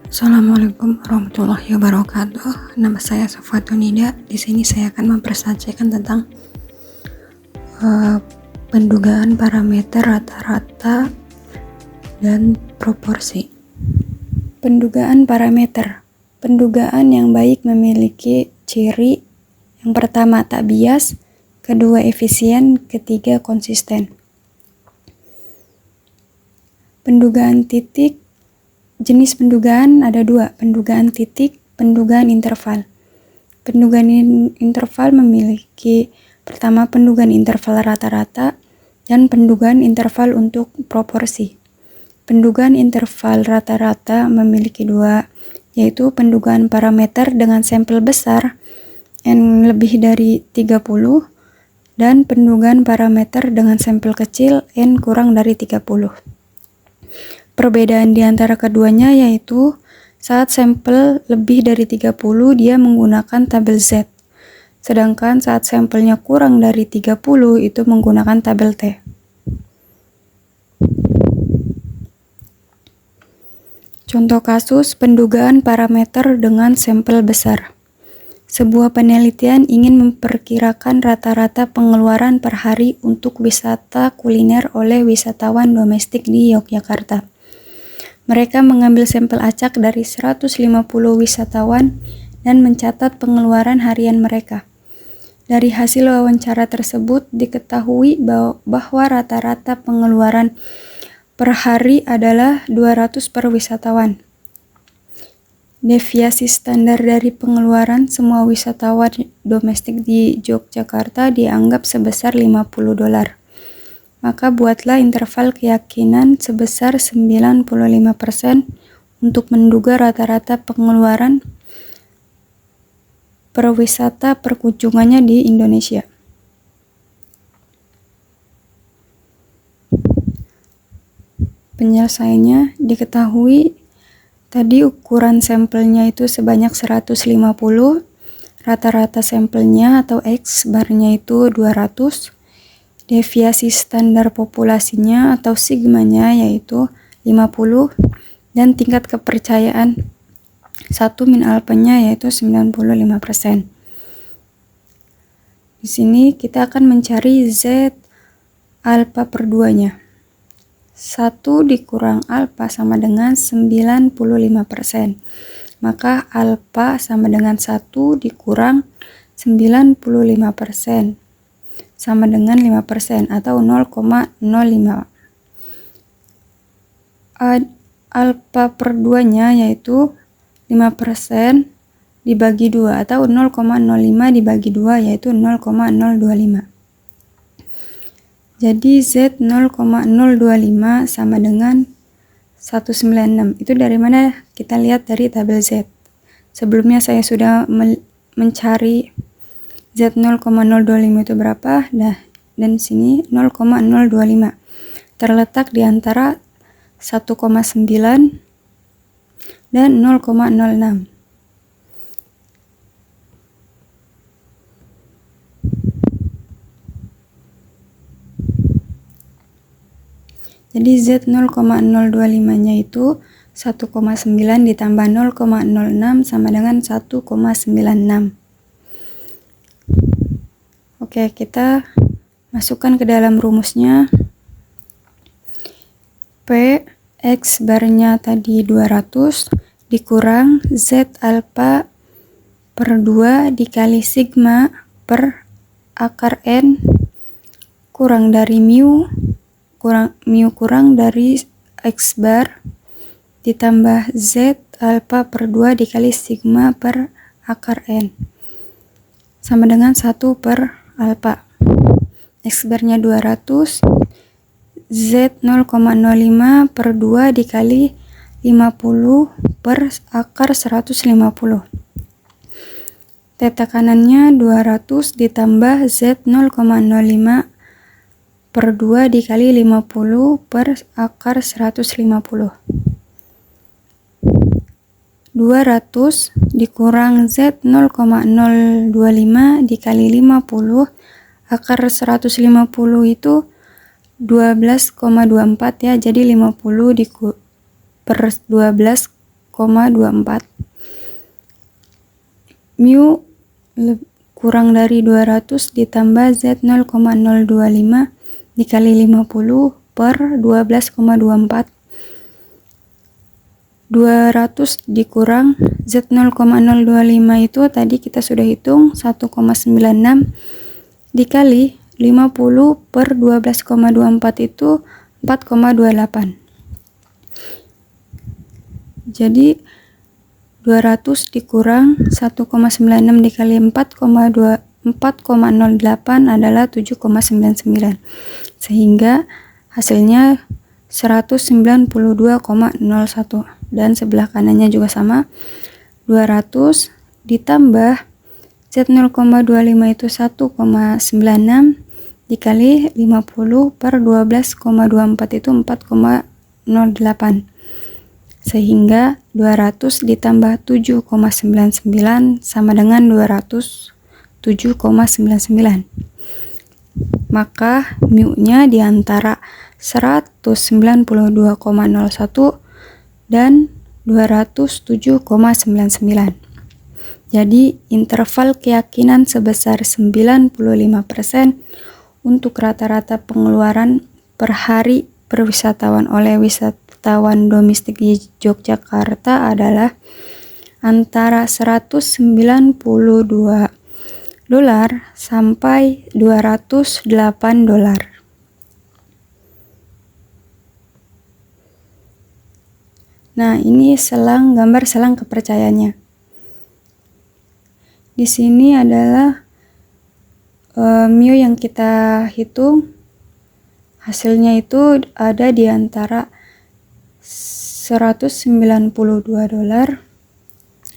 Assalamualaikum warahmatullahi wabarakatuh. Nama saya Safatunida. Di sini saya akan mempresentasikan tentang pendugaan parameter rata-rata dan proporsi. Pendugaan parameter. Pendugaan yang baik memiliki ciri yang pertama tak bias, kedua efisien, ketiga konsisten. Pendugaan titik. Jenis pendugaan ada dua, pendugaan titik, pendugaan interval. Pendugaan interval memiliki pertama pendugaan interval rata-rata dan pendugaan interval untuk proporsi. Pendugaan interval rata-rata memiliki dua, yaitu pendugaan parameter dengan sampel besar N lebih dari 30 dan pendugaan parameter dengan sampel kecil N kurang dari 30. Perbedaan di antara keduanya yaitu saat sampel lebih dari 30 dia menggunakan tabel Z, sedangkan saat sampelnya kurang dari 30 itu menggunakan tabel T. Contoh kasus pendugaan parameter dengan sampel besar. Sebuah penelitian ingin memperkirakan rata-rata pengeluaran per hari untuk wisata kuliner oleh wisatawan domestik di Yogyakarta. Mereka mengambil sampel acak dari 150 wisatawan dan mencatat pengeluaran harian mereka. Dari hasil wawancara tersebut diketahui bahwa rata-rata pengeluaran per hari adalah 200 per wisatawan. Deviasi standar dari pengeluaran semua wisatawan domestik di Yogyakarta dianggap sebesar $50. Maka buatlah interval keyakinan sebesar 95% untuk menduga rata-rata pengeluaran per wisata perkunjungannya di Indonesia. Penyelesaiannya diketahui tadi ukuran sampelnya itu sebanyak 150, rata-rata sampelnya atau X barnya itu 200, deviasi standar populasinya atau sigmanya yaitu 50 dan tingkat kepercayaan 1 alpanya yaitu 95%. Di sini kita akan mencari Z alpha per 2-nya. 1 dikurang alpha sama dengan 95%. Maka alpha sama dengan 1 dikurang 95%. Sama dengan 5% atau 0,05. Alpha per 2-nya yaitu 5% dibagi 2 atau 0,05 dibagi 2 yaitu 0,025. Jadi Z 0,025 sama dengan 196. Itu dari mana? Kita lihat dari tabel Z. Sebelumnya saya sudah mencari Z 0,025 itu berapa? Nah, dan sini 0,025 terletak di antara 1,9 dan 0,06. Jadi Z 0,025-nya itu 1,9 ditambah 0,06 sama dengan 1,96. Oke, kita masukkan ke dalam rumusnya. P X barnya tadi 200 dikurang Z alpha per 2 dikali sigma per akar N kurang dari mu kurang dari X bar ditambah Z alpha per 2 dikali sigma per akar N sama dengan 1 per alpha. X barnya 200, Z 0,05 per 2 dikali 50 per akar 150. Theta kanannya 200 ditambah Z 0,05 per 2 dikali 50 per akar 150. 200 dikurang Z 0,025 dikali 50 akar 150 itu 12,24 ya, jadi 50 per 12,24 Mu kurang dari 200 ditambah Z 0,025 dikali 50 per 12,24. 200 dikurang Z 0,025 itu tadi kita sudah hitung 1,96 dikali 50 per 12,24 itu 4,28. Jadi 200 dikurang 1,96 dikali 4,08 adalah 7,99. Sehingga hasilnya 192,01. Dan sebelah kanannya juga sama, 200 ditambah Z 0,25 itu 1,96 dikali 50 per 12,24 itu 4,08. Sehingga 200 ditambah 7,99 sama dengan 207,99. Maka mu-nya di antara 192,01 dan 207,99. Jadi interval keyakinan sebesar 95% untuk rata-rata pengeluaran per hari per wisatawan oleh wisatawan domestik di Yogyakarta adalah antara 192 dolar sampai 208 dolar. Nah, ini gambar selang kepercayaannya. Di sini adalah mu yang kita hitung. Hasilnya itu ada di antara 192 dolar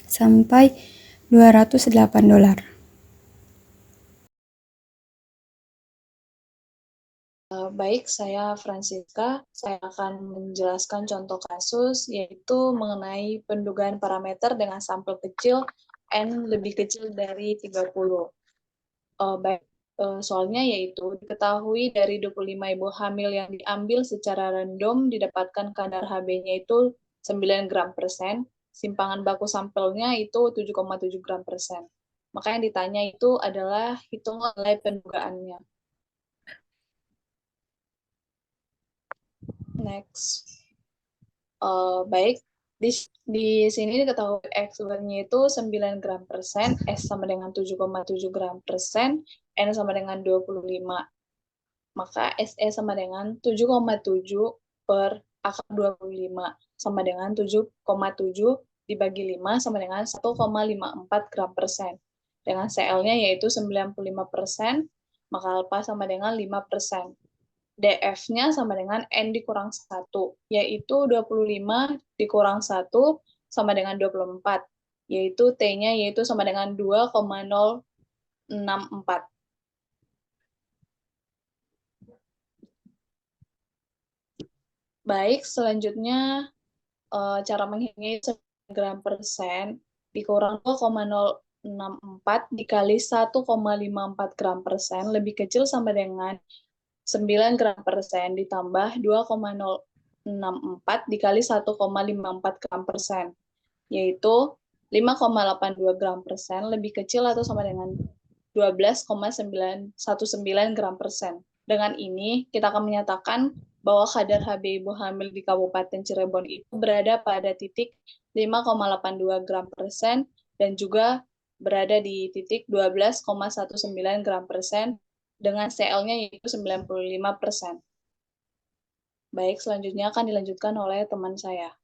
sampai 208 dolar. Baik, saya Francisca. Saya akan menjelaskan contoh kasus, yaitu mengenai pendugaan parameter dengan sampel kecil N lebih kecil dari 30. Soalnya yaitu diketahui dari 25 ibu hamil yang diambil secara random didapatkan kadar Hb-nya itu 9 gram persen, simpangan baku sampelnya itu 7,7 gram persen. Maka yang ditanya itu adalah hitungan nilai pendugaannya. Next. Baik, di sini diketahui X-nya itu 9 gram persen, S sama dengan 7,7 gram persen, N sama dengan 25. Maka SE sama dengan 7,7 per akar 25 sama dengan 7,7 dibagi 5 sama dengan 1,54 gram persen. Dengan CL-nya yaitu 95%, maka alfa sama dengan 5%. DF-nya sama dengan N dikurang 1, yaitu 25 dikurang 1 sama dengan 24, yaitu T-nya yaitu sama dengan 2,064. Baik, selanjutnya cara menghitungnya 9 gram persen dikurang 2,064 dikali 1,54 gram persen lebih kecil sama dengan 9 gram persen ditambah 2,064 dikali 1,54 gram persen, yaitu 5,82 gram persen lebih kecil atau sama dengan 12,919 gram persen. Dengan ini, kita akan menyatakan bahwa kadar Hb ibu hamil di Kabupaten Cirebon itu berada pada titik 5,82 gram persen dan juga berada di titik 12,19 gram persen dengan CL-nya yaitu 95%. Baik, selanjutnya akan dilanjutkan oleh teman saya.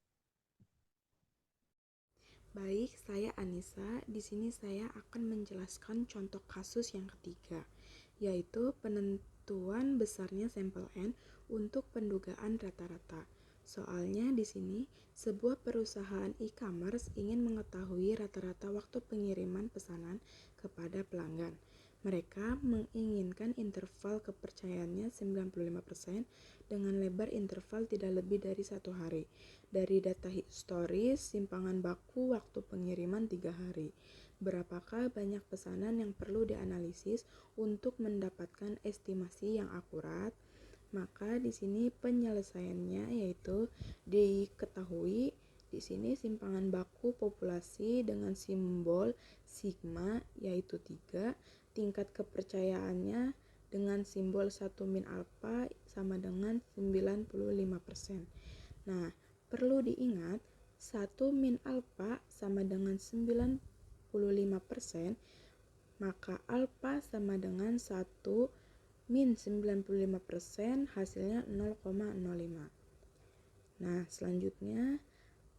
Baik, saya Anissa. Di sini saya akan menjelaskan contoh kasus yang ketiga, yaitu penentuan besarnya sampel N untuk pendugaan rata-rata. Soalnya di sini, sebuah perusahaan e-commerce ingin mengetahui rata-rata waktu pengiriman pesanan kepada pelanggan. Mereka menginginkan interval kepercayaannya 95% dengan lebar interval tidak lebih dari 1 hari. Dari data historis, simpangan baku waktu pengiriman 3 hari. Berapakah banyak pesanan yang perlu dianalisis untuk mendapatkan estimasi yang akurat? Maka di sini penyelesaiannya yaitu diketahui Di sini simpangan baku populasi dengan simbol sigma yaitu 3, tingkat kepercayaannya dengan simbol 1 min alfa sama dengan 95%. Nah, perlu diingat 1 min alfa sama dengan 95%, maka alfa sama dengan 1 min 95% hasilnya 0,05. Nah, selanjutnya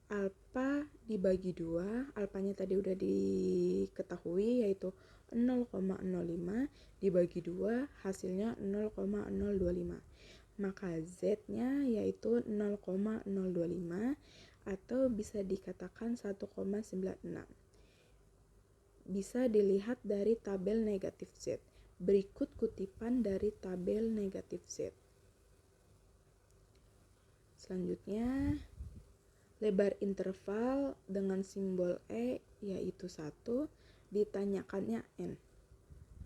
alfa dibagi 2, alfanya tadi udah diketahui yaitu 0,05 dibagi 2 hasilnya 0,025. Maka Z-nya yaitu 0,025 atau bisa dikatakan 1,96. Bisa dilihat dari tabel negatif Z. Berikut kutipan dari tabel negatif Z. Selanjutnya, lebar interval dengan simbol E yaitu 1, ditanyakannya N.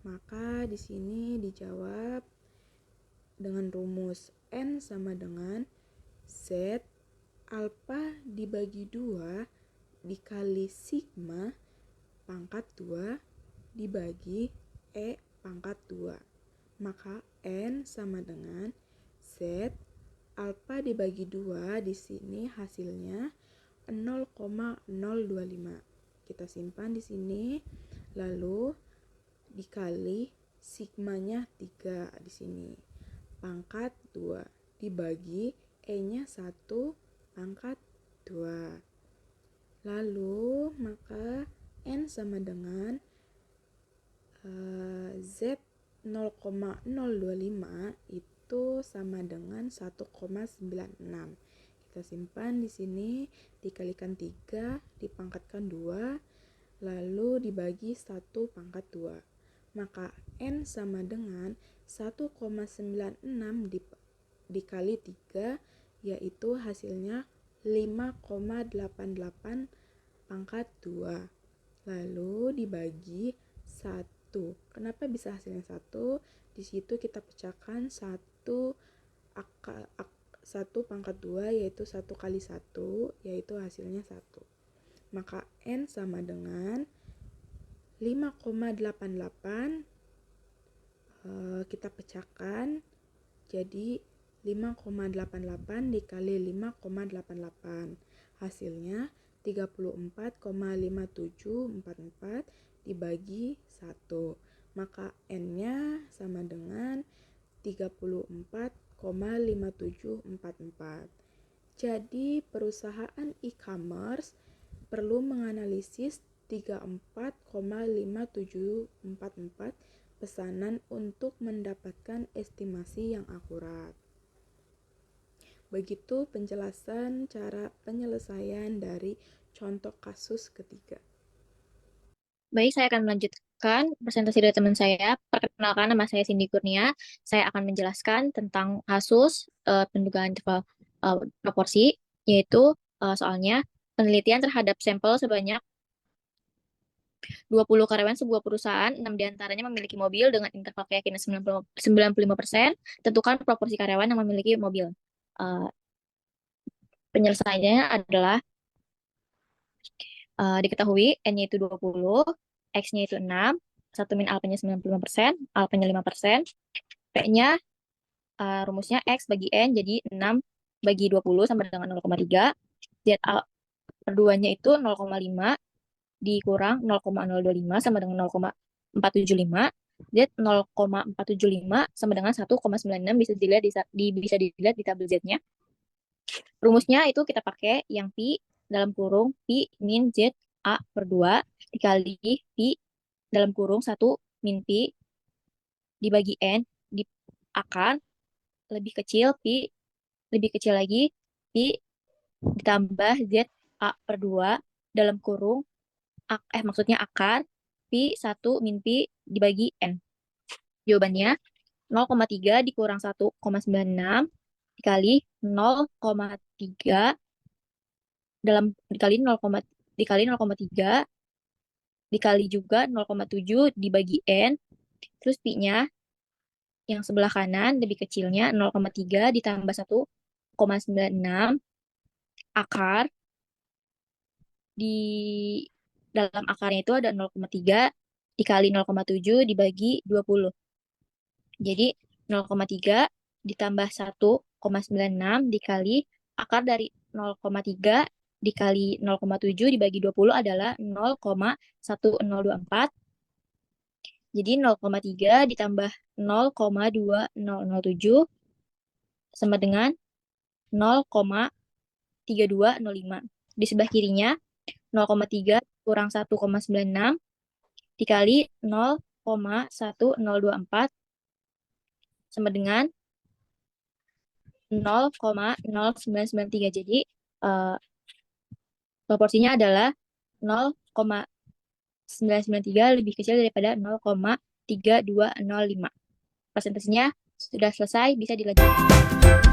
Maka di sini dijawab dengan rumus N sama dengan Z alfa dibagi 2 dikali sigma pangkat 2 dibagi E pangkat 2. Maka N sama dengan Z alfa dibagi 2 di sini hasilnya 0,025. Kita simpan di sini. Lalu dikali sigmanya 3 di sini. Pangkat 2 dibagi E-nya 1 pangkat 2. Lalu maka N sama dengan Z 0,025 itu sama dengan 1,96. Kita simpan di sini, dikalikan 3, dipangkatkan 2, lalu dibagi 1 pangkat 2. Maka N sama dengan 1,96 dikali 3, yaitu hasilnya 5,88 pangkat 2. Lalu dibagi 1. Kenapa bisa hasilnya 1? Di situ kita pecahkan 1 pangkat 2 yaitu 1 kali 1 yaitu hasilnya 1. Maka N sama dengan 5,88 kita pecahkan jadi 5,88 dikali 5,88 hasilnya 34,5744 dibagi 1. Maka N-nya sama dengan 34,5744. Jadi perusahaan e-commerce perlu menganalisis 34,5744 pesanan untuk mendapatkan estimasi yang akurat. Begitu penjelasan cara penyelesaian dari contoh kasus ketiga. Baik, saya akan melanjutkan presentasi dari teman saya. Perkenalkan, nama saya Cindy Kurnia. Saya akan menjelaskan tentang kasus pendugaan interval proporsi, yaitu soalnya penelitian terhadap sampel sebanyak 20 karyawan sebuah perusahaan, 6 diantaranya memiliki mobil dengan interval keyakinan 95%. Tentukan proporsi karyawan yang memiliki mobil. Penyelesaiannya adalah diketahui N-nya itu 20, X-nya itu 6, 1 min alpanya 95%, alpanya 5%, P-nya rumusnya X bagi N jadi 6 bagi 20 sama dengan 0,3, Z per 2-nya itu 0,5 dikurang 0,025 sama dengan 0,475, Z 0,475 sama dengan 1,96 bisa dilihat di tabel Z-nya. Rumusnya itu kita pakai yang Pi dalam kurung Pi min Z A per 2 dikali Pi dalam kurung 1 min Pi dibagi N di akar lebih kecil Pi lebih kecil lagi Pi ditambah Z A per 2 dalam kurung maksudnya akar Pi 1 min Pi dibagi N. Jawabannya 0,3 dikurang 1,96 dikali 0,3 dikali 0,3 dikali juga 0,7 dibagi N, terus Pi-nya yang sebelah kanan lebih kecilnya 0,3 ditambah 1,96 akar di dalam akarnya itu ada 0,3 dikali 0,7 dibagi 20. Jadi 0,3 ditambah 1,96 dikali akar dari 0,3 dikali 0,7 dibagi 20 adalah 0,1024. Jadi 0,3 ditambah 0,2007 sama dengan 0,3205. Di sebelah kirinya 0,3 kurang 1,96 dikali 0,1024 sama dengan 0,0993. Jadi proporsinya adalah 0,993 lebih kecil daripada 0,3205. Presentasinya sudah selesai, bisa dilanjutkan.